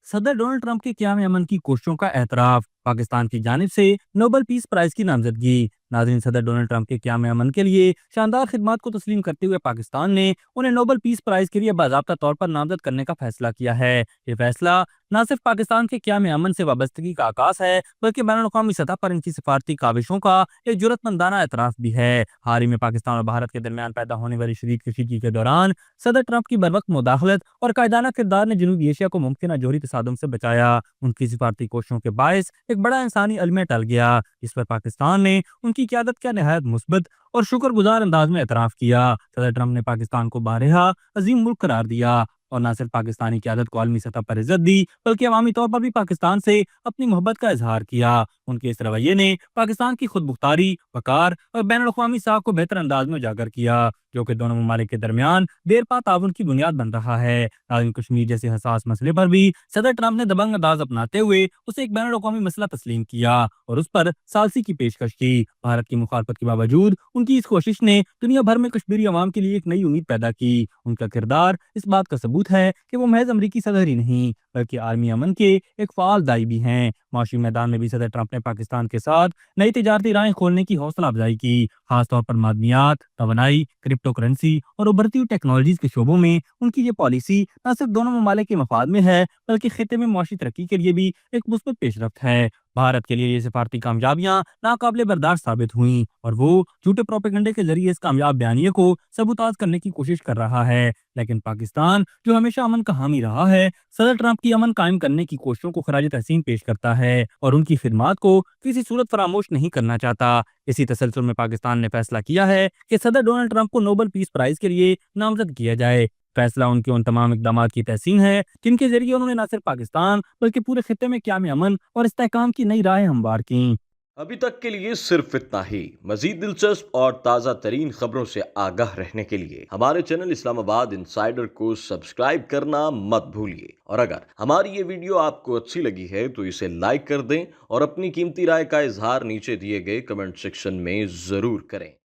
सदर Donald Trump के क़याम अमन की कोशिशों का एतराफ़, पाकिस्तान की जानिब से नोबेल पीस प्राइज़ की नामजदगी। नाज़रीन, सदर डोनाल्ड ट्रंप के क़याम अमन के लिए शानदार खिदमात को तस्लीम करते हुए पाकिस्तान ने उन्हें नोबेल पीस प्राइज़ के लिए बाज़ाब्ता तौर पर नामजद करने का फैसला किया है। ये फैसला न सिर्फ पाकिस्तान के क़याम अमन से वाबस्तगी का आगाज़ है, बल्कि बैनुल-अक़वामी सतह पर इनकी सिफारती काविशों का एक जुर्रतमंदाना एतराफ़ भी है। हाल ही में पाकिस्तान और भारत के दरमियान पैदा होने वाली शदीद कशीदगी के दौरान सदर ट्रंप की बरवक्त मुदाखलत और कायदाना किरदार ने जनूबी एशिया को मुमकिन जौहरी तसादुम से बचाया। उनकी सिफारती कोशिशों के बायस एक बड़ा इंसानी अलमिया टल गया, जिस पर पाकिस्तान ने उनकी क़यादत का नहायत मुस्बत और शुक्रगुजार अंदाज में एतराफ़ किया। सदर ट्रंप ने पाकिस्तान को बारहा अजीम मुल्क करार दिया और न सिर्फ पाकिस्तानी क़यादत को आलमी सतह पर इज्जत दी, बल्कि अवामी तौर पर भी पाकिस्तान से अपनी मोहब्बत का इजहार किया। उनके इस रवैये ने पाकिस्तान की खुद मुख्तारी, वकार और बैनुल-अक़वामी साख को बेहतर अंदाज में उजागर किया, जो कि दोनों ममालिक के दरमियान देरपा ताउन की बुनियाद बन रहा है। नाज़रीन, कश्मीर जैसे हसास मसले पर भी सदर ट्रंप ने दबंग अंदाज अपनाते हुए उसे एक बैनुल-अक़वामी मसला तस्लीम किया और उस पर सालसी की पेशकश की। भारत की मुखालफत के बावजूद उनकी इस कोशिश ने दुनिया भर में कश्मीरी अवाम के लिए एक नई उम्मीद पैदा की। उनका किरदार इस बात का सबूत है कि वो महज अमरीकी सदर ही नहीं, बल्कि आर्मी अमन के एक फ़ाल दाई भी हैं। माशी मैदान में भी सदर ट्रंप ने पाकिस्तान के साथ नई तिजारती राहें खोलने की हौसला अफजाई की, खासतौर पर मादनियात, तवानाई, क्रिप्टो करेंसी और उभरती हुई टेक्नोलॉजीज के शोबों में उनकी ये पॉलिसी न सिर्फ दोनों ममालिक के मफाद में है, बल्कि खित्ते में मुआशी तरक्की के लिए भी एक मुस्बत पेशरफ्त है। भारत के लिए ये सिफारती कामयाबियां नाकाबिले बर्दाश्त साबित हुई और वो झूठे प्रोपेगेंडे के जरिए इस कामयाब बयानिए को सबूताज करने की कोशिश कर रहा है। लेकिन पाकिस्तान, जो हमेशा अमन का हामी रहा है, सदर ट्रंप की अमन कायम करने की कोशिशों को खराज तहसीन पेश करता है और उनकी खिदमात को किसी सूरत फरामोश नहीं करना चाहता। इसी तसलसल में पाकिस्तान ने फैसला किया है कि सदर डोनाल्ड ट्रंप को नोबेल पीस प्राइज के लिए नामजद किया जाए। फैसला उनके उन तमाम इकदामात की तहसीन है जिनके जरिए उन्होंने न सिर्फ पाकिस्तान बल्कि पूरे खित्ते में क़याम अमन और इस्तेहकाम की नई राहें हमवार की। अभी तक के लिए सिर्फ इतना ही। मजीद दिलचस्प और ताज़ा तरीन खबरों से आगाह रहने के लिए हमारे चैनल इस्लामाबाद इंसाइडर को सब्सक्राइब करना मत भूलिए। और अगर हमारी ये वीडियो आपको अच्छी लगी है तो इसे लाइक कर दें और अपनी कीमती राय का इजहार नीचे दिए गए कमेंट सेक्शन में ज़रूर करें।